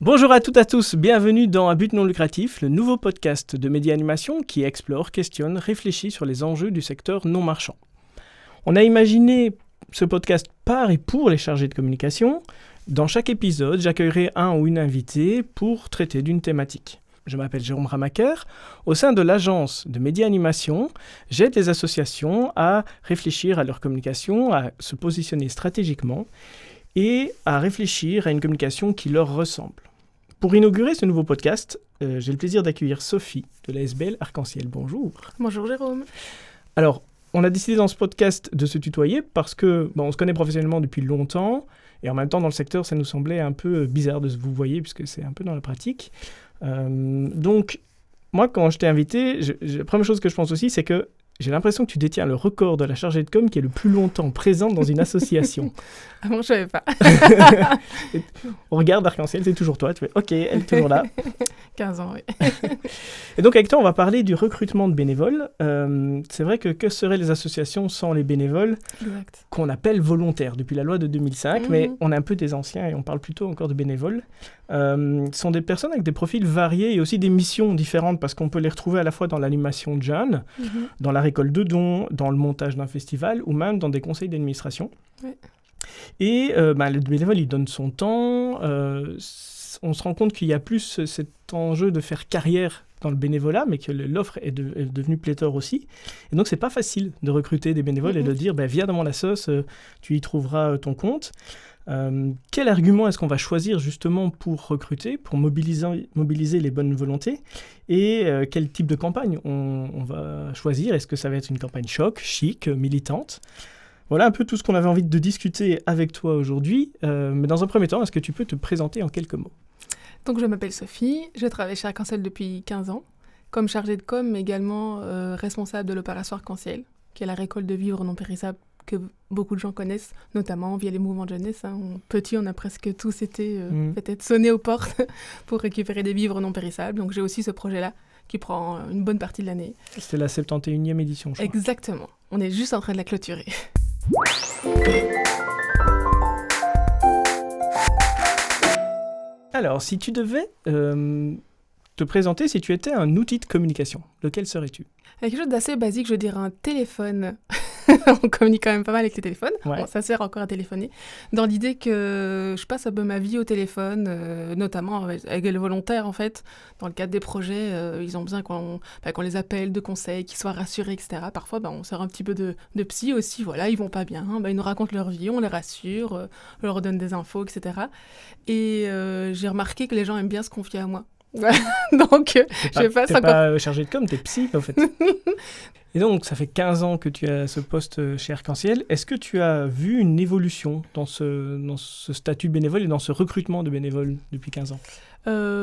Bonjour à toutes et à tous, bienvenue dans Un but non lucratif, le nouveau podcast de Média Animation qui explore, questionne, réfléchit sur les enjeux du secteur non marchand. On a imaginé ce podcast par et pour les chargés de communication. Dans chaque épisode, j'accueillerai un ou une invitée pour traiter d'une thématique. Je m'appelle Jérôme Ramaker. Au sein de l'agence de Média Animation, j'aide les associations à réfléchir à leur communication, à se positionner stratégiquement et à réfléchir à une communication qui leur ressemble. Pour inaugurer ce nouveau podcast, j'ai le plaisir d'accueillir Sophie de la SBL Arc-en-Ciel. Bonjour. Bonjour Jérôme. Alors, on a décidé dans ce podcast de se tutoyer parce que on se connaît professionnellement depuis longtemps et en même temps dans le secteur, ça nous semblait un peu bizarre de se vous voyer puisque c'est un peu dans la pratique. Donc, moi, quand je t'ai invité, la première chose que je pense aussi, c'est que j'ai l'impression que tu détiens le record de la chargée de com qui est le plus longtemps présente dans une association. Ah bon, je savais pas. On regarde Arc-en-Ciel, c'est toujours toi. Tu fais OK, elle est toujours là. 15 ans, oui. Et donc, avec toi, on va parler du recrutement de bénévoles. C'est vrai que seraient les associations sans les bénévoles Exact. qu'on appelle volontaires depuis la loi de 2005, mais on est un peu des anciens et on parle plutôt encore de bénévoles. Sont des personnes avec des profils variés et aussi des missions différentes parce qu'on peut les retrouver à la fois dans l'animation de jeunes, dans la récolte de dons, dans le montage d'un festival ou même dans des conseils d'administration. Ouais. Et le bénévole, il donne son temps. On se rend compte qu'il y a plus cet enjeu de faire carrière dans le bénévolat, mais que l'offre est devenue pléthore aussi. Et donc, c'est pas facile de recruter des bénévoles et de dire viens dans mon assoce, tu y trouveras ton compte. Quel argument est-ce qu'on va choisir justement pour recruter, pour mobiliser les bonnes volontés et quel type de campagne on va choisir? Est-ce que ça va être une campagne choc, chic, militante? Voilà un peu tout ce qu'on avait envie de discuter avec toi aujourd'hui. Mais dans un premier temps, est-ce que tu peux te présenter en quelques mots? Donc, je m'appelle Sophie, je travaille chez Arc-en-Ciel depuis 15 ans, comme chargée de com, mais également responsable de l'opération Arc-en-Ciel, qui est la récolte de vivres non périssables que beaucoup de gens connaissent, notamment via les mouvements de jeunesse. Petit, on a presque tous été peut-être sonnés aux portes pour récupérer des vivres non périssables. Donc, j'ai aussi ce projet-là qui prend une bonne partie de l'année. C'était la 71e édition, je crois. Exactement. On est juste en train de la clôturer. Alors, si tu devais te présenter, si tu étais un outil de communication, lequel serais-tu? Quelque chose d'assez basique, je dirais un téléphone. On communique quand même pas mal avec les téléphones. Ouais. Bon, ça sert encore à téléphoner. Dans l'idée que je passe un peu ma vie au téléphone, notamment avec les volontaires, en fait. Dans le cadre des projets, ils ont besoin qu'on les appelle, de conseils, qu'ils soient rassurés, etc. Parfois, on sert un petit peu de psy aussi. Voilà, ils vont pas bien. Ils nous racontent leur vie, on les rassure, on leur donne des infos, etc. Et j'ai remarqué que les gens aiment bien se confier à moi. Donc, je passe encore... T'es pas chargé de com, t'es psy, en fait. Et donc, ça fait 15 ans que tu as ce poste chez Arc-en-Ciel. Est-ce que tu as vu une évolution dans ce statut bénévole et dans ce recrutement de bénévoles depuis 15 ans?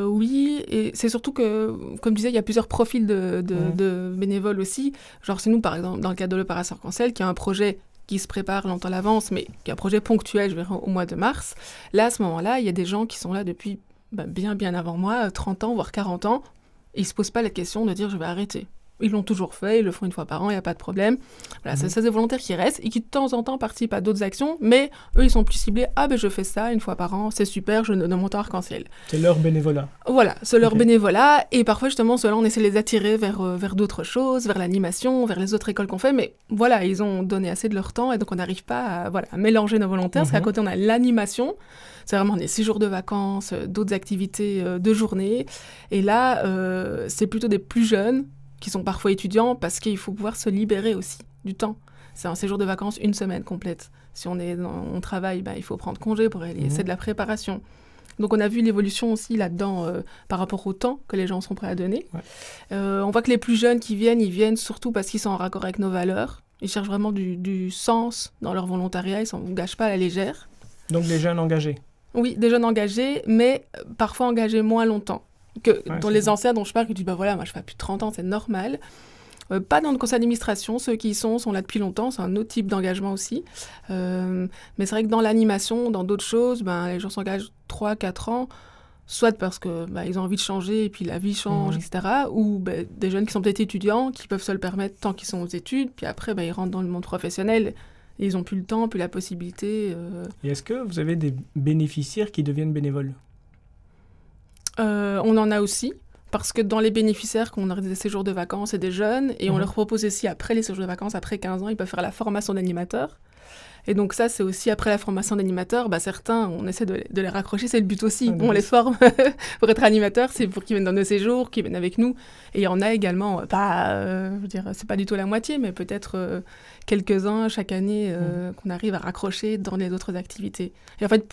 Oui, et c'est surtout que, comme je disais, il y a plusieurs profils de bénévoles aussi. Genre, c'est nous, par exemple, dans le cadre de l'opération Arc-en-Ciel, qui a un projet qui se prépare longtemps à l'avance, mais qui est un projet ponctuel, je verrai, au mois de mars. Là, à ce moment-là, il y a des gens qui sont là depuis bien avant moi, 30 ans, voire 40 ans. Et ils ne se posent pas la question de dire « je vais arrêter ». Ils l'ont toujours fait, ils le font une fois par an, il n'y a pas de problème. Voilà, c'est des volontaires qui restent et qui de temps en temps participent à d'autres actions, mais eux, ils sont plus ciblés « ah je fais ça une fois par an, c'est super, je donne mon temps Arc-en-Ciel ». C'est leur bénévolat. Voilà, c'est leur bénévolat. Et parfois, justement, ceux-là, on essaie de les attirer vers d'autres choses, vers l'animation, vers les autres écoles qu'on fait. Mais voilà, ils ont donné assez de leur temps et donc on n'arrive pas à mélanger nos volontaires. Parce qu'à côté, on a l'animation. C'est vraiment des 6 jours de vacances, d'autres activités de journée. Et là, c'est plutôt des plus jeunes qui sont parfois étudiants parce qu'il faut pouvoir se libérer aussi du temps. C'est un séjour de vacances, 1 semaine complète. Si on travaille, il faut prendre congé pour aller. C'est de la préparation. Donc, on a vu l'évolution aussi là-dedans par rapport au temps que les gens sont prêts à donner. Ouais. On voit que les plus jeunes qui viennent, ils viennent surtout parce qu'ils sont en raccord avec nos valeurs. Ils cherchent vraiment du sens dans leur volontariat. Ils ne s'engagent pas à la légère. Donc, des jeunes engagés. Oui, des jeunes engagés, mais parfois engagés moins longtemps. Dans les anciens dont je parle, qui disent moi je fais plus de 30 ans, c'est normal. Pas dans le conseil d'administration, ceux qui y sont là depuis longtemps, c'est un autre type d'engagement aussi. Mais c'est vrai que dans l'animation, dans d'autres choses, les gens s'engagent 3-4 ans, soit parce qu'ils ont envie de changer et puis la vie change, etc. Ou des jeunes qui sont peut-être étudiants, qui peuvent se le permettre tant qu'ils sont aux études, puis après ils rentrent dans le monde professionnel et ils n'ont plus le temps, plus la possibilité. Et est-ce que vous avez des bénéficiaires qui deviennent bénévoles ? On en a aussi, parce que dans les bénéficiaires, qu'on a des séjours de vacances et des jeunes, et on leur propose aussi, après les séjours de vacances, après 15 ans, ils peuvent faire la formation d'animateur. Et donc ça, c'est aussi après la formation d'animateur, certains, on essaie de les raccrocher, c'est le but aussi. On les forme pour être animateur, c'est pour qu'ils viennent dans nos séjours, qu'ils viennent avec nous. Et il y en a également, je veux dire, c'est pas du tout la moitié, mais peut-être quelques-uns chaque année qu'on arrive à raccrocher dans les autres activités. Et en fait,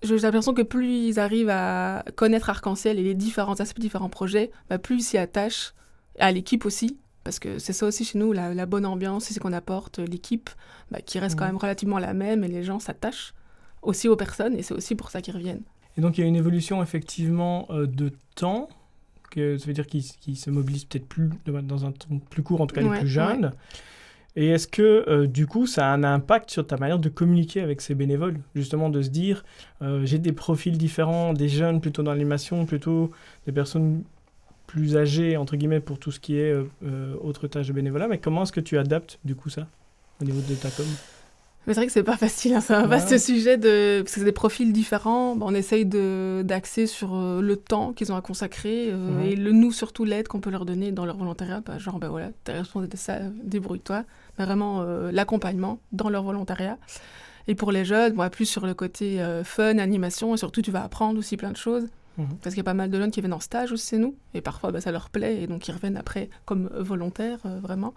j'ai l'impression que plus ils arrivent à connaître Arc-en-Ciel et les différents aspects, différents projets, plus ils s'y attachent, à l'équipe aussi. Parce que c'est ça aussi chez nous, la bonne ambiance, c'est ce qu'on apporte, l'équipe, qui reste quand même relativement la même, et les gens s'attachent aussi aux personnes, et c'est aussi pour ça qu'ils reviennent. Et donc il y a une évolution effectivement de temps, que ça veut dire qu'ils se mobilisent peut-être plus dans un temps plus court, en tout cas les plus jeunes. Ouais. Et est-ce que du coup ça a un impact sur ta manière de communiquer avec ces bénévoles, justement de se dire j'ai des profils différents, des jeunes plutôt dans l'animation, plutôt des personnes plus âgé, entre guillemets, pour tout ce qui est autre tâche de bénévolat, mais comment est-ce que tu adaptes, du coup, ça, au niveau de ta com? Mais c'est vrai que c'est pas facile, c'est un vaste sujet, parce que c'est des profils différents, on essaye d'axer sur le temps qu'ils ont à consacrer, et nous, surtout, l'aide qu'on peut leur donner dans leur volontariat, genre, voilà, t'es responsable de ça, débrouille-toi, mais vraiment l'accompagnement dans leur volontariat. Et pour les jeunes, plus sur le côté fun, animation, et surtout, tu vas apprendre aussi plein de choses. Parce qu'il y a pas mal de jeunes qui viennent en stage aussi chez nous, et parfois ça leur plaît, et donc ils reviennent après comme volontaires, vraiment.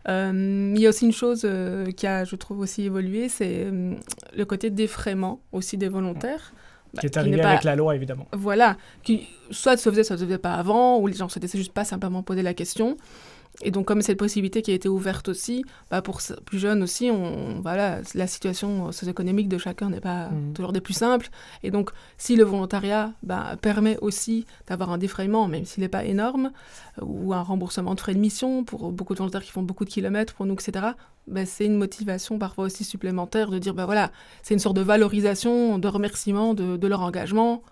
Il y a aussi une chose qui a, je trouve, aussi évolué, c'est le côté d'effraiement aussi des volontaires. Qui est arrivé avec la loi, évidemment. Voilà, qui soit ça se faisait pas avant, ou les gens se laissaient juste pas simplement poser la question. Et donc, comme c'est une possibilité qui a été ouverte aussi, pour plus jeunes aussi, la situation socio-économique de chacun n'est pas toujours des plus simples. Et donc, si le volontariat permet aussi d'avoir un défraiement, même s'il n'est pas énorme, ou un remboursement de frais de mission pour beaucoup de volontaires qui font beaucoup de kilomètres pour nous, etc., c'est une motivation parfois aussi supplémentaire de dire, c'est une sorte de valorisation, de remerciement de leur engagement,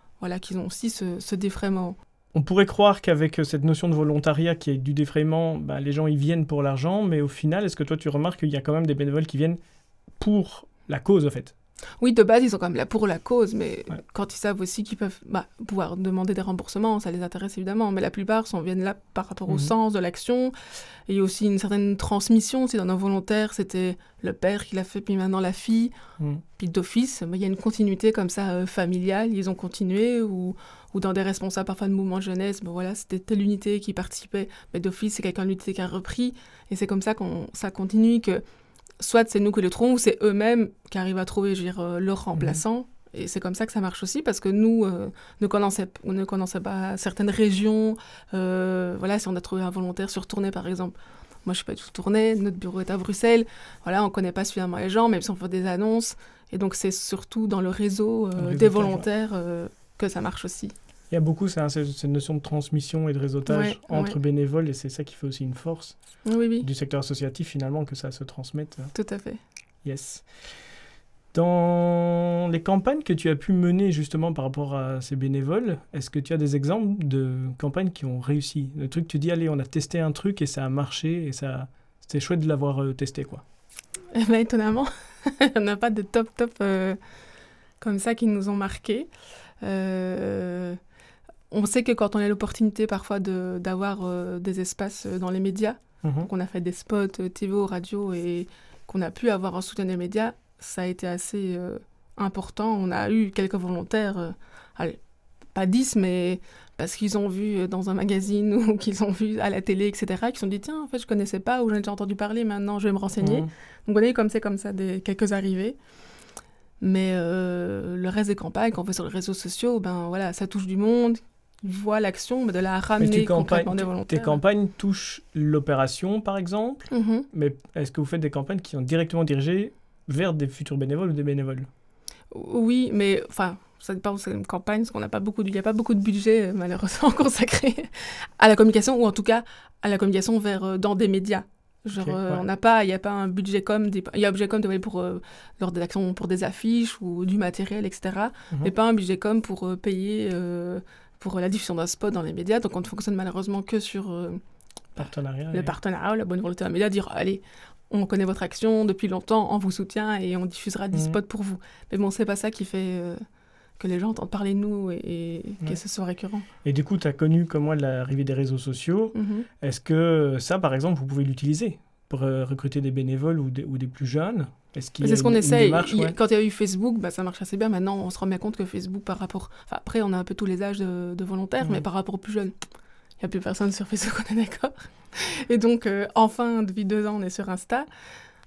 qu'ils ont aussi ce défraiement. On pourrait croire qu'avec cette notion de volontariat qui est du défraiement, les gens y viennent pour l'argent, mais au final, est-ce que toi tu remarques qu'il y a quand même des bénévoles qui viennent pour la cause, en fait? Oui, de base, ils sont quand même là pour la cause, mais quand ils savent aussi qu'ils peuvent pouvoir demander des remboursements, ça les intéresse évidemment, mais la plupart viennent là par rapport au sens de l'action. Et il y a aussi une certaine transmission, dans nos volontaires, c'était le père qui l'a fait, puis maintenant la fille, puis d'office, il y a une continuité comme ça familiale, ils ont continué, ou dans des responsables parfois de mouvements de jeunesse, c'était telle unité qui participait, mais d'office, c'est quelqu'un de l'unité qui a repris, et c'est comme ça ça continue, que soit c'est nous qui les trouvons, ou c'est eux-mêmes qui arrivent à trouver leur remplaçant. Et c'est comme ça que ça marche aussi, parce que nous, ne connaissons pas certaines régions. Si on a trouvé un volontaire sur Tournai, par exemple. Moi, je ne suis pas du tout Tournai, notre bureau est à Bruxelles. On ne connaît pas suffisamment les gens, même si on fait des annonces. Et donc, c'est surtout dans le réseau des volontaires que ça marche aussi. Il y a beaucoup cette notion de transmission et de réseautage entre bénévoles, et c'est ça qui fait aussi une force du secteur associatif, finalement, que ça se transmette. Tout à fait. Yes. Dans les campagnes que tu as pu mener justement par rapport à ces bénévoles, est-ce que tu as des exemples de campagnes qui ont réussi? Le truc, tu dis, allez, on a testé un truc et ça a marché, et c'était chouette de l'avoir testé, quoi. Étonnamment, on n'a pas de top comme ça qui nous ont marqués. On sait que quand on a l'opportunité parfois d'avoir des espaces dans les médias, qu'on a fait des spots TV, radio, et qu'on a pu avoir un soutien des médias, ça a été assez important. On a eu quelques volontaires, pas 10, mais parce qu'ils ont vu dans un magazine ou qu'ils ont vu à la télé, etc., qui se sont dit, tiens, en fait, je connaissais pas, ou j'en ai déjà entendu parler, maintenant je vais me renseigner. Donc on a eu comme ça quelques arrivées. Mais le reste des campagnes qu'on fait sur les réseaux sociaux, ça touche du monde, ils voient l'action, mais de la ramener concrètement des volontaires. Tes campagnes touchent l'opération, par exemple, mais est-ce que vous faites des campagnes qui sont directement dirigées vers des futurs bénévoles ou des bénévoles? Oui, mais ça dépend, c'est une campagne, parce qu'il n'y a pas beaucoup de budget, malheureusement, consacré à la communication, ou en tout cas à la communication dans des médias. Genre, il n'y a pas un budget comme il y a un budget comme pour lors des actions pour des affiches ou du matériel, etc. Mais pas un budget comme pour payer pour la diffusion d'un spot dans les médias. Donc on ne fonctionne malheureusement que sur le partenariat, la bonne volonté d'un média, dire allez, on connaît votre action depuis longtemps, on vous soutient et on diffusera 10 spots pour vous. Mais bon, c'est pas ça qui fait que les gens entendent parler de nous et que ce soit récurrent. Et du coup, tu as connu comme moi l'arrivée des réseaux sociaux. Est-ce que ça, par exemple, vous pouvez l'utiliser pour recruter des bénévoles ou des plus jeunes? Est-ce qu'il y a C'est ce qu'on une essaye. démarche, Quand il y a eu Facebook, ça marche assez bien. Maintenant, on se rend bien compte que Facebook, par rapport... Enfin, après, on a un peu tous les âges de volontaires, mais par rapport aux plus jeunes, il n'y a plus personne sur Facebook, on est d'accord. Et donc, enfin, depuis 2 ans, on est sur Insta.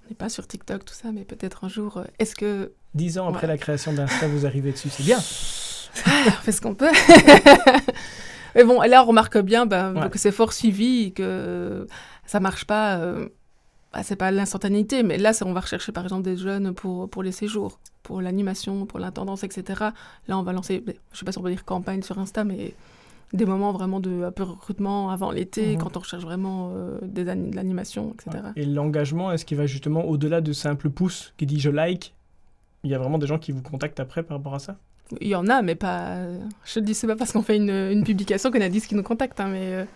On n'est pas sur TikTok, tout ça, mais peut-être un jour... Est-ce que... 10 ans après la création d'Insta, vous arrivez dessus, c'est bien. On fait ce qu'on peut. Mais bon, là, on remarque bien que c'est fort suivi, que ça marche pas... c'est pas l'instantanéité, mais là, on va rechercher par exemple des jeunes pour les séjours, pour l'animation, pour l'intendance, etc. Là, on va lancer, je sais pas si on peut dire campagne sur Insta, mais des moments vraiment de un peu recrutement avant l'été, quand on recherche vraiment de l'animation, etc. Ouais. Et l'engagement, est-ce qu'il va justement au-delà de simple pouce qui dit je like? Il y a vraiment des gens qui vous contactent après par rapport à ça? Il y en a, mais pas... Je te dis, c'est pas parce qu'on fait une publication qu'on a 10 qui nous contactent, mais...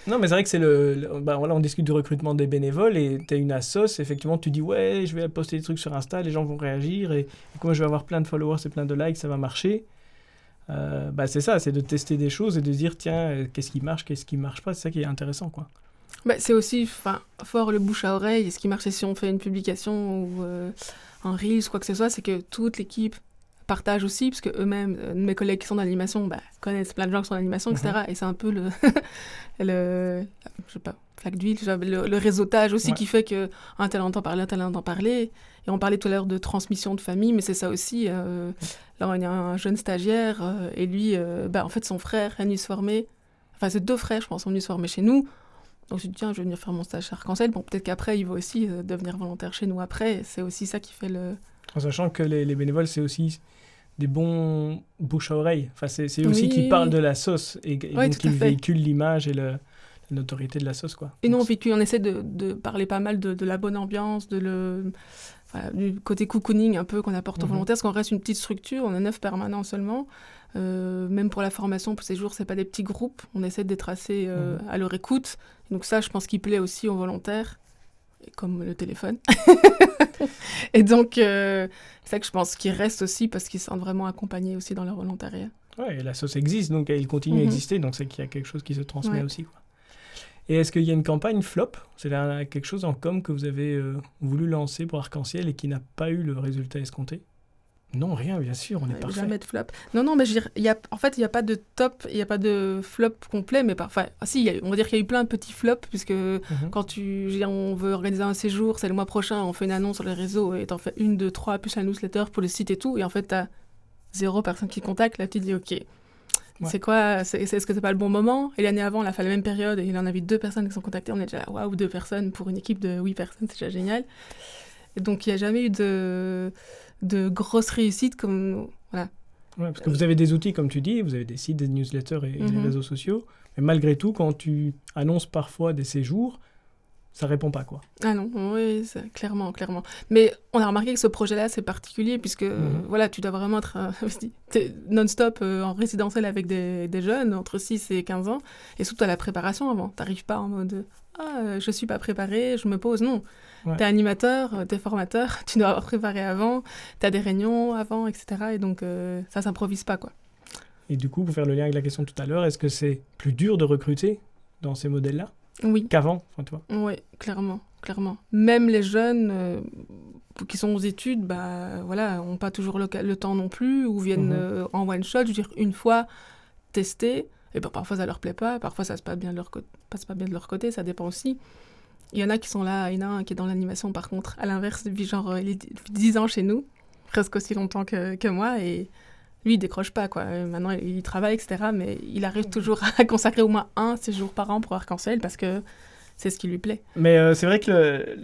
Non, mais c'est vrai que c'est voilà, on discute du recrutement des bénévoles et tu as une assoce, effectivement, tu dis ouais, je vais poster des trucs sur Insta, les gens vont réagir et comme je vais avoir plein de followers et plein de likes, ça va marcher. C'est ça, c'est de tester des choses et de dire tiens, qu'est-ce qui marche pas, c'est ça qui est intéressant, quoi. C'est aussi fort le bouche à oreille, et ce qui marche, c'est si on fait une publication ou un Reels, quoi que ce soit, c'est que toute l'équipe partage aussi, parce que eux-mêmes, mes collègues qui sont dans l'animation, connaissent plein de gens qui sont dans l'animation, etc. Et c'est un peu le je sais pas, flaque d'huile, le réseautage aussi qui fait que un tel entend parler. Et on parlait tout à l'heure de transmission de famille, mais c'est ça aussi. Là, il y a un jeune stagiaire, et lui, en fait, son frère est venu se former. Enfin, c'est 2 frères, je pense, sont venus se former chez nous. Donc, je me suis dit, tiens, je vais venir faire mon stage chez Arc-en-Ciel. Bon, peut-être qu'après, il va aussi devenir volontaire chez nous après. C'est aussi ça qui fait le... En sachant que les bénévoles, c'est aussi des bons bouche à oreille. Enfin, c'est aussi qui parlent de la sauce et donc qui véhiculent l'image et la notoriété de la sauce, quoi. Et nous, on essaie de parler pas mal de la bonne ambiance, du côté cocooning un peu qu'on apporte aux volontaires, parce qu'on reste une petite structure, on est 9 permanents seulement. Même pour la formation, pour ces jours, c'est pas des petits groupes. On essaie d'être assez à leur écoute. Donc ça, je pense qu'il plaît aussi aux volontaires, comme le téléphone. Et donc, c'est ça que je pense qu'ils restent aussi parce qu'ils sont vraiment accompagnés aussi dans leur volontariat. Ouais, et la sauce existe, donc elle continue à exister, donc c'est qu'il y a quelque chose qui se transmet aussi, quoi. Et est-ce qu'il y a une campagne flop? C'est quelque chose en com que vous avez voulu lancer pour Arc-en-Ciel et qui n'a pas eu le résultat escompté? Non, rien, bien sûr, on est parfait. Jamais de flop. Non, mais je veux dire, en fait, il n'y a pas de top, il n'y a pas de flop complet, mais parfois... on va dire qu'il y a eu plein de petits flops, puisque quand on veut organiser un séjour, c'est le mois prochain, on fait une annonce sur les réseaux, et t'en fais 1, 2, 3, plus la newsletter pour le site et tout, et en fait, t'as 0 personne qui contacte, là, tu te dis, ok, c'est quoi, est-ce que c'est pas le bon moment? Et l'année avant, on a fait la même période, et il en avait 2 personnes qui sont contactées, on est déjà, waouh, 2 personnes pour une équipe de 8 personnes, c'est déjà génial. Et donc, il n'y a jamais eu de grosses réussites comme... Voilà. Ouais, parce que vous avez des outils, comme tu dis, vous avez des sites, des newsletters et les réseaux sociaux, mais malgré tout, quand tu annonces parfois des séjours, ça répond pas, quoi. Ah non, oui, clairement. Mais on a remarqué que ce projet-là, c'est particulier, puisque tu dois vraiment être non-stop en résidentiel avec des jeunes, entre 6 et 15 ans, et surtout à la préparation avant. T'arrives pas en mode « je suis pas préparé, je me pose », non. Ouais. T'es animateur, t'es formateur, tu dois avoir préparé avant, t'as des réunions avant, etc. Et donc, ça s'improvise pas, quoi. Et du coup, pour faire le lien avec la question de tout à l'heure, est-ce que c'est plus dur de recruter dans ces modèles-là? Oui. Qu'avant, enfin, toi. Oui, clairement. Même les jeunes qui sont aux études, ont pas toujours le temps non plus, ou viennent en one shot, je veux dire, une fois tester, et parfois ça leur plaît pas, parfois ça se passe bien de leur côté, ça dépend aussi. Il y en a qui sont là, il y en a un qui est dans l'animation par contre, à l'inverse, depuis genre il est 10 ans chez nous, presque aussi longtemps que moi, et lui il décroche pas, quoi. Maintenant il travaille, etc., mais il arrive toujours à consacrer au moins 1 séjour par an pour Arc-en-Ciel parce que c'est ce qui lui plaît. Mais c'est vrai que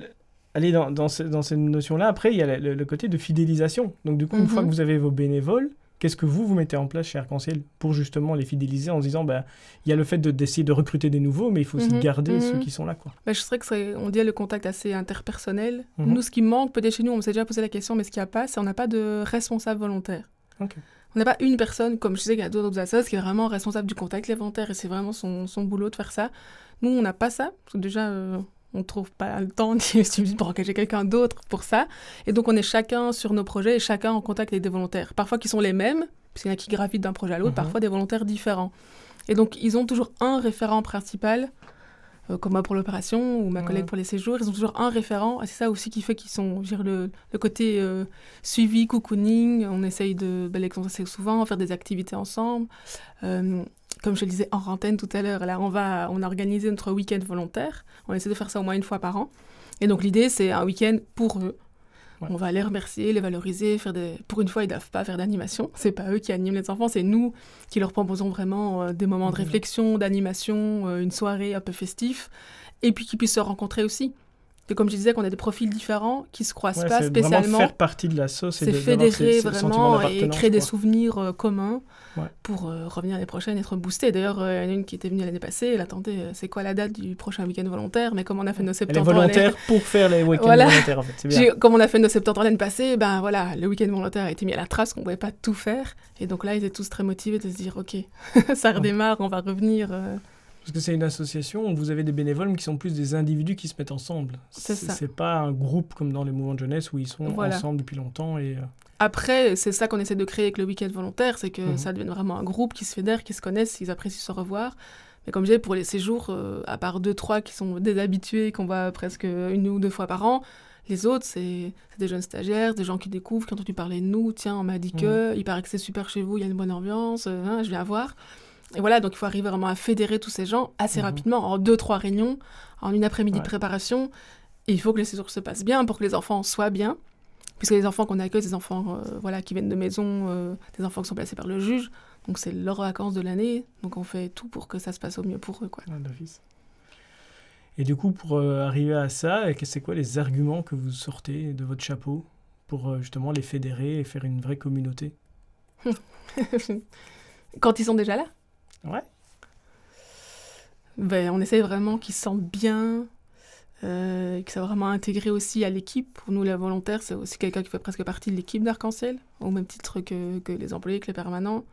aller dans cette notion-là, après il y a le côté de fidélisation. Donc du coup, une fois que vous avez vos bénévoles, qu'est-ce que vous mettez en place chez Arc-en-Ciel pour justement les fidéliser en se disant, il y a le fait d'essayer de recruter des nouveaux, mais il faut aussi garder ceux qui sont là, quoi. Je dirais que on dit le contact assez interpersonnel. Nous, ce qui manque, peut-être chez nous, on s'est déjà posé la question, mais ce qu'il n'y a pas, c'est qu'on n'a pas de responsable volontaire. Okay. On n'a pas une personne, comme je sais qu'il y a d'autres associations, qui est vraiment responsable du contact avec les volontaires, et c'est vraiment son boulot de faire ça. Nous, on n'a pas ça, parce que déjà... on ne trouve pas le temps pour engager quelqu'un d'autre pour ça. Et donc, on est chacun sur nos projets et chacun en contact avec des volontaires. Parfois, qui sont les mêmes, puisqu'il y en a qui gravitent d'un projet à l'autre, parfois des volontaires différents. Et donc, ils ont toujours un référent principal, comme moi pour l'opération, ou ma collègue pour les séjours, ils ont toujours un référent. Et c'est ça aussi qui fait qu'ils sont, je veux dire, le côté suivi, cocooning, on essaye de l'exercer souvent, faire des activités ensemble. Comme je le disais en antenne tout à l'heure, là, on a organisé notre week-end volontaire. On essaie de faire ça au moins une fois par an. Et donc, l'idée, c'est un week-end pour eux. Ouais. On va les remercier, les valoriser, Pour une fois, ils ne doivent pas faire d'animation. Ce n'est pas eux qui animent les enfants, c'est nous qui leur proposons vraiment des moments de réflexion, d'animation, une soirée un peu festive, et puis qu'ils puissent se rencontrer aussi. Et comme je disais, qu'on a des profils différents qui ne se croisent pas spécialement. C'est vraiment faire partie de la sauce. C'est fédérer vraiment et créer des souvenirs communs pour revenir l'année prochaine et être boosté. D'ailleurs, il y en a une qui était venue l'année passée, elle attendait, c'est quoi la date du prochain week-end volontaire, mais comme on a fait nos 70 ans... Elle est volontaire pour faire les week-ends volontaires, en fait, c'est bien. Comme on a fait nos 70 ans l'année passée, ben voilà, le week-end volontaire a été mis à la trace, qu'on ne pouvait pas tout faire. Et donc là, ils étaient tous très motivés de se dire, OK, ça redémarre, on va revenir... Parce que c'est une association où vous avez des bénévoles qui sont plus des individus qui se mettent ensemble. C'est ça. C'est pas un groupe comme dans les mouvements de jeunesse où ils sont ensemble depuis longtemps. Et Après, c'est ça qu'on essaie de créer avec le week-end volontaire, c'est que ça devienne vraiment un groupe qui se fédère, qui se connaissent, ils apprécient se revoir. Mais comme je disais, pour les séjours, à part 2-3 qui sont des habitués, qu'on voit presque 1 ou 2 fois par an, les autres, c'est des jeunes stagiaires, des gens qui découvrent, qui ont entendu parler de nous. Tiens, on m'a dit il paraît que c'est super chez vous, il y a une bonne ambiance, je viens voir. Et voilà, donc il faut arriver vraiment à fédérer tous ces gens assez rapidement, en 2-3 réunions, en une après-midi de préparation. Et il faut que les séjours se passent bien pour que les enfants soient bien. Puisque les enfants qu'on accueille, c'est des enfants qui viennent de maison, des enfants qui sont placés par le juge. Donc c'est leurs vacances de l'année. Donc on fait tout pour que ça se passe au mieux pour eux, quoi. Et du coup, pour arriver à ça, c'est quoi les arguments que vous sortez de votre chapeau pour justement les fédérer et faire une vraie communauté? Quand ils sont déjà là? Ouais. Ben, on essaie vraiment qu'ils se sentent bien, que ça va vraiment intégrer aussi à l'équipe. Pour nous, les volontaires, c'est aussi quelqu'un qui fait presque partie de l'équipe d'Arc-en-Ciel, au même titre que les employés, que les permanents.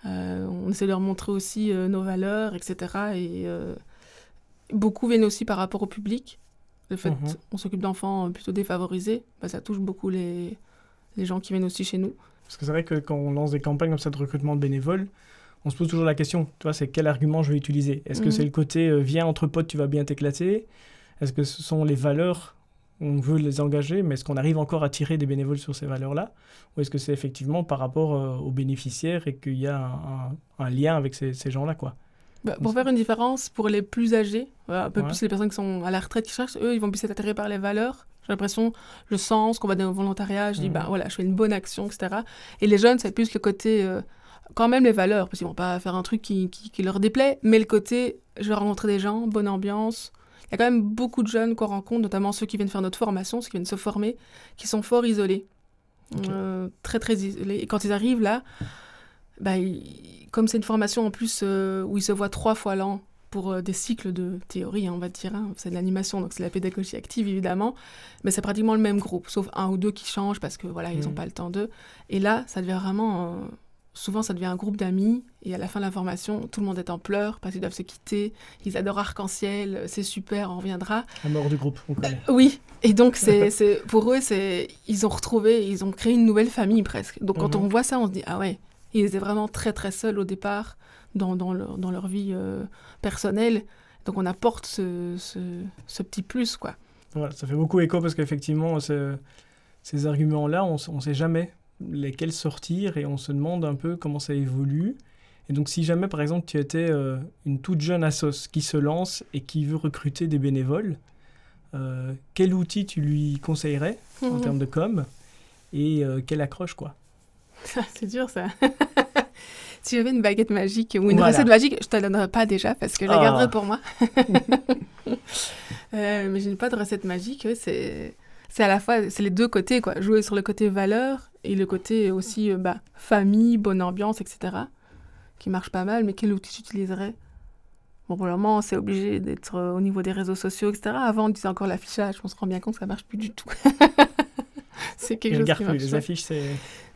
On essaie de leur montrer aussi nos valeurs, etc. Et beaucoup viennent aussi par rapport au public. Le fait qu'on s'occupe d'enfants plutôt défavorisés, ben, ça touche beaucoup les gens qui viennent aussi chez nous. Parce que c'est vrai que quand on lance des campagnes comme ça de recrutement de bénévoles, on se pose toujours la question, tu vois, c'est quel argument je vais utiliser? Est-ce que c'est le côté viens entre potes, tu vas bien t'éclater? Est-ce que ce sont les valeurs, on veut les engager, mais est-ce qu'on arrive encore à tirer des bénévoles sur ces valeurs-là? Ou est-ce que c'est effectivement par rapport aux bénéficiaires et qu'il y a un lien avec ces gens-là, quoi? Bah, pour faire une différence, pour les plus âgés, un peu plus les personnes qui sont à la retraite, qui cherchent, eux, ils vont plus être attirés par les valeurs. J'ai l'impression, le sens, qu'on va dans le volontariat, je dis, bah voilà, je fais une bonne action, etc. Et les jeunes, c'est plus le côté... quand même les valeurs, parce qu'ils vont pas faire un truc qui leur déplaît, mais le côté, je vais rencontrer des gens, bonne ambiance. Il y a quand même beaucoup de jeunes qu'on rencontre, notamment ceux qui viennent faire notre formation, ceux qui viennent se former, qui sont fort isolés. Très, très isolés. Et quand ils arrivent là, bah, comme c'est une formation en plus où ils se voient 3 fois l'an pour des cycles de théorie, on va dire, c'est de l'animation, donc c'est la pédagogie active, évidemment, mais c'est pratiquement le même groupe, sauf 1 ou 2 qui changent parce que voilà, ils n'ont pas le temps d'eux. Et là, ça devient vraiment... souvent, ça devient un groupe d'amis, et à la fin de la formation, tout le monde est en pleurs, parce qu'ils doivent se quitter, ils adorent Arc-en-Ciel, c'est super, on reviendra. La mort du groupe, on connaît. Oui, et donc, pour eux, ils ont créé une nouvelle famille, presque. Donc, quand on voit ça, on se dit, ah ouais, ils étaient vraiment très, très seuls au départ, dans leur vie personnelle, donc on apporte ce petit plus, quoi. Voilà, ça fait beaucoup écho, parce qu'effectivement, ces arguments-là, on ne sait jamais lesquels sortir et on se demande un peu comment ça évolue. Et donc si jamais par exemple tu étais une toute jeune assoce qui se lance et qui veut recruter des bénévoles, quel outil tu lui conseillerais en termes de com et quelle accroche, quoi? C'est dur, ça. Si j'avais une baguette magique ou une recette magique, je te la donnerais pas déjà parce que je la garderais pour moi. Mais je n'ai pas de recette magique. C'est à la fois, c'est les deux côtés, quoi. Jouer sur le côté valeur et le côté aussi famille, bonne ambiance, etc. qui marche pas mal. Mais quel outil tu utiliserais? Bon, pour le moment, c'est obligé d'être au niveau des réseaux sociaux, etc. Avant, on disait encore l'affichage. On se rend bien compte que ça marche plus du tout. C'est quelque chose qui marche. Les affiches, c'est...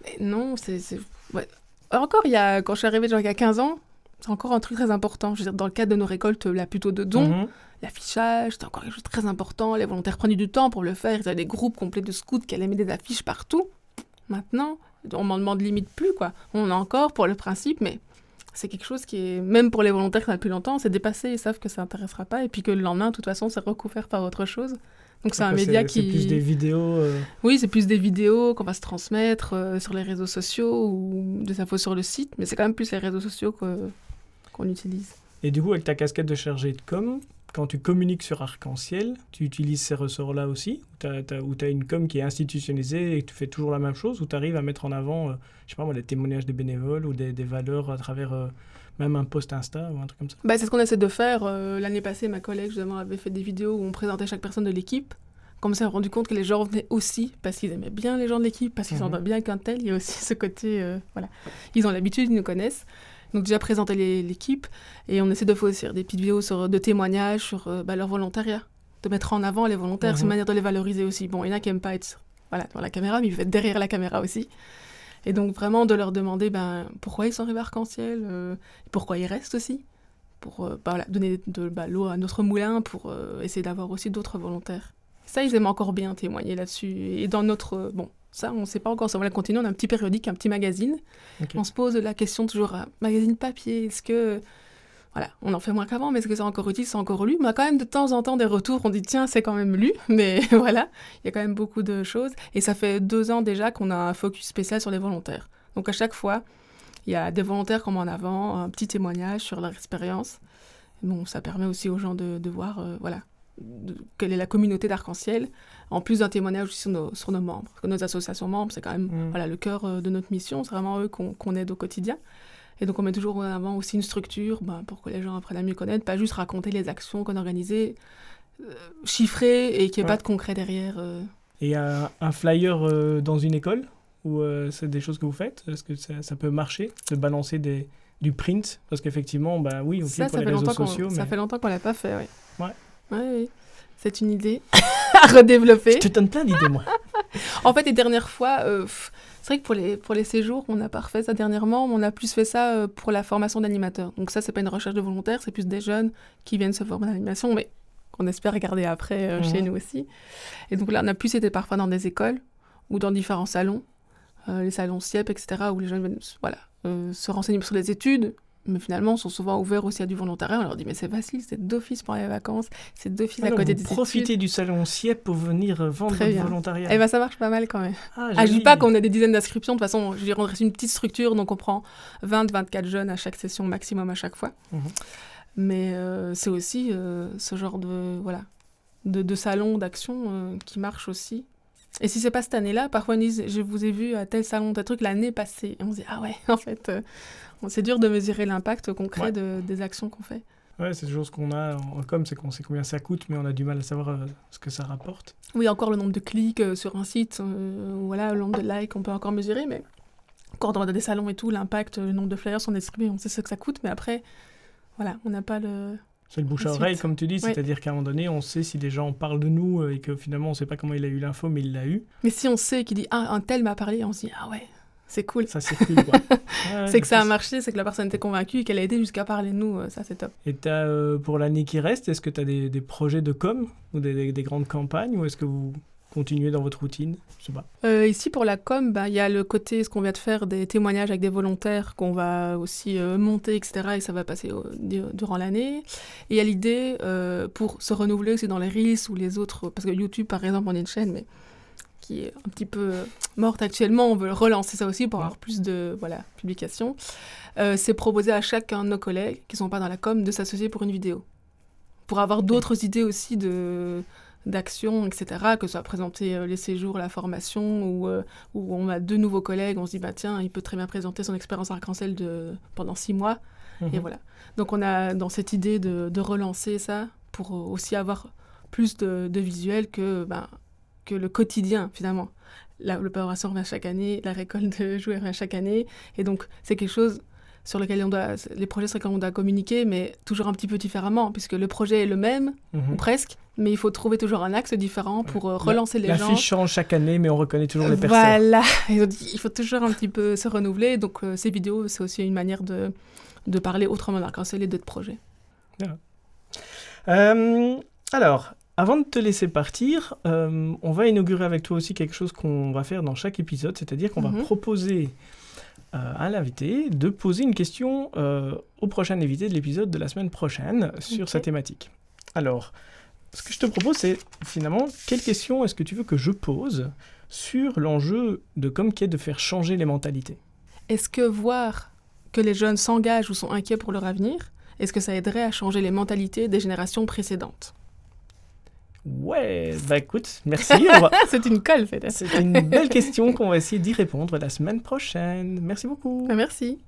Mais non, ouais. Encore, quand je suis arrivée il y a 15 ans, c'est encore un truc très important. Je veux dire, dans le cadre de nos récoltes, là, plutôt de dons, l'affichage, c'était encore quelque chose de très important. Les volontaires prenaient du temps pour le faire. Ils avaient des groupes complets de scouts qui allaient mettre des affiches partout. Maintenant, On m'en demande limite plus, quoi. On a encore pour le principe, mais c'est quelque chose qui est, même pour les volontaires qui sont là depuis longtemps, c'est dépassé, ils savent que ça n'intéressera pas, et puis que le lendemain, de toute façon, c'est recouvert par autre chose. Donc c'est un média qui... C'est plus des vidéos... Oui, c'est plus des vidéos qu'on va se transmettre sur les réseaux sociaux ou des infos sur le site, mais c'est quand même plus les réseaux sociaux qu'on utilise. Et du coup, avec ta casquette de chargé de com, quand tu communiques sur Arc-en-Ciel, tu utilises ces ressorts-là aussi, ou tu as une com qui est institutionnalisée et que tu fais toujours la même chose, ou tu arrives à mettre en avant, je sais pas moi, les témoignages des bénévoles ou des valeurs à travers même un post Insta ou un truc comme ça? C'est ce qu'on essaie de faire. L'année passée, ma collègue justement avait fait des vidéos où on présentait chaque personne de l'équipe. Comme ça, on s'est rendu compte que les gens venaient aussi parce qu'ils aimaient bien les gens de l'équipe, parce qu'ils s'entendent bien avec un tel. Il y a aussi ce côté, voilà. Ils ont l'habitude, ils nous connaissent. Donc déjà présenter l'équipe, et on essaie de faire aussi des petites vidéos de témoignages sur leur volontariat, de mettre en avant les volontaires, c'est une manière de les valoriser aussi. Bon, il y en a qui n'aiment pas être devant la caméra, mais ils veulent être derrière la caméra aussi. Et donc vraiment de leur demander pourquoi ils sont arrivés à Arc-en-Ciel, pourquoi ils restent aussi, pour donner de l'eau à notre moulin, pour essayer d'avoir aussi d'autres volontaires. Ça, ils aiment encore bien témoigner là-dessus. Et dans notre... ça, on ne sait pas encore, ça va continuer. On a un petit périodique, un petit magazine. Okay. On se pose la question toujours, magazine papier, est-ce que... Voilà, on en fait moins qu'avant, mais est-ce que c'est encore utile, c'est encore lu? On a quand même de temps en temps des retours, on dit, tiens, c'est quand même lu, mais voilà, il y a quand même beaucoup de choses. Et ça fait 2 ans déjà qu'on a un focus spécial sur les volontaires. Donc à chaque fois, il y a des volontaires qu'on met en avant, un petit témoignage sur leur expérience. Bon, ça permet aussi aux gens de voir, quelle est la communauté d'Arc-en-Ciel, en plus d'un témoignage aussi sur nos membres. Parce que nos associations membres, c'est quand même le cœur de notre mission, c'est vraiment eux qu'on aide au quotidien. Et donc on met toujours en avant aussi une structure pour que les gens apprennent à mieux connaître, pas juste raconter les actions qu'on organise, chiffrer et qu'il n'y ait pas de concret derrière. Et un flyer dans une école, ou c'est des choses que vous faites? Est-ce que ça peut marcher, de balancer du print? Parce qu'effectivement, oui, on clique pour les réseaux sociaux. Ça fait longtemps qu'on ne l'a pas fait, oui. Ouais. C'est une idée à redévelopper. Je te donne plein d'idées, moi. En fait, les dernières fois, c'est vrai que pour les séjours, on n'a pas refait ça dernièrement, mais on a plus fait ça pour la formation d'animateurs. Donc ça, c'est pas une recherche de volontaires, c'est plus des jeunes qui viennent se former en animation, mais qu'on espère garder après chez nous aussi. Et donc là, on a plus été parfois dans des écoles ou dans différents salons, les salons CIEP, etc., où les jeunes viennent se renseigner sur les études, mais finalement, sont souvent ouverts aussi à du volontariat. On leur dit, mais c'est facile, c'est d'office pendant les vacances, c'est d'office à côté des études. Profitez du salon CIEP pour venir vendre votre volontariat. Eh ça marche pas mal quand même. Je dis pas qu'on a des dizaines d'inscriptions. De toute façon, je dirais, on reste une petite structure, donc on prend 20-24 jeunes à chaque session maximum à chaque fois. Mais c'est aussi ce genre de salon, d'action qui marche aussi. Et si c'est pas cette année-là, parfois ils disent, je vous ai vu à tel salon, tel truc l'année passée. Et on se dit, ah ouais, en fait... c'est dur de mesurer l'impact concret des actions qu'on fait. Ouais, c'est toujours ce qu'on a en com, c'est qu'on sait combien ça coûte, mais on a du mal à savoir ce que ça rapporte. Oui, encore le nombre de clics sur un site, le nombre de likes, on peut encore mesurer, mais quand on a des salons et tout, l'impact, le nombre de flyers sont distribués, on sait ce que ça coûte, mais après, on n'a pas le... C'est le bouche à oreille, comme tu dis, c'est-à-dire qu'à un moment donné, on sait si des gens parlent de nous et que finalement, on ne sait pas comment il a eu l'info, mais il l'a eu. Mais si on sait qu'il dit « Ah, un tel m'a parlé », on se dit « Ah ouais ». C'est cool. Ça, c'est cool, quoi. C'est que ça a marché, c'est que la personne était convaincue et qu'elle a aidé jusqu'à parler de nous. Ça, c'est top. Et pour l'année qui reste, est-ce que tu as des projets de com ou des grandes campagnes, ou est-ce que vous continuez dans votre routine? Je sais pas. Ici, pour la com, y a le côté, ce qu'on vient de faire, des témoignages avec des volontaires qu'on va aussi monter, etc. Et ça va passer durant l'année. Et il y a l'idée, pour se renouveler aussi dans les Reels ou les autres... Parce que YouTube, par exemple, on est une chaîne, mais... qui est un petit peu morte actuellement, on veut relancer ça aussi pour avoir plus de publications. C'est proposer à chacun de nos collègues qui ne sont pas dans la com de s'associer pour une vidéo. Pour avoir d'autres idées aussi d'actions, etc., que ce soit présenter les séjours, la formation, ou où on a 2 nouveaux collègues, on se dit, tiens, il peut très bien présenter son expérience Arc-en-Ciel pendant 6 mois. Et voilà. Donc on a dans cette idée de relancer ça pour aussi avoir plus de visuels que le quotidien, finalement. L'opération revient chaque année, la récolte de jouets revient chaque année, et donc c'est quelque chose sur lequel les projets sur lesquels on doit communiquer, mais toujours un petit peu différemment, puisque le projet est le même, ou presque, mais il faut trouver toujours un axe différent pour relancer les gens. L'affiche change chaque année, mais on reconnaît toujours les personnes. Voilà, il faut toujours un petit peu se renouveler, donc ces vidéos, c'est aussi une manière de parler autrement d'Arc-en-Ciel et d'autres projets. Voilà. Alors, Avant de te laisser partir, on va inaugurer avec toi aussi quelque chose qu'on va faire dans chaque épisode, c'est-à-dire qu'on va proposer à l'invité de poser une question au prochain invité de l'épisode de la semaine prochaine sur sa thématique. Alors, ce que je te propose, c'est finalement, quelle question est-ce que tu veux que je pose sur l'enjeu de Comquet de faire changer les mentalités? Est-ce que voir que les jeunes s'engagent ou sont inquiets pour leur avenir, est-ce que ça aiderait à changer les mentalités des générations précédentes? Ouais, bah écoute, merci. C'est une colle, peut-être. C'est une belle question qu'on va essayer d'y répondre la semaine prochaine. Merci beaucoup. Merci.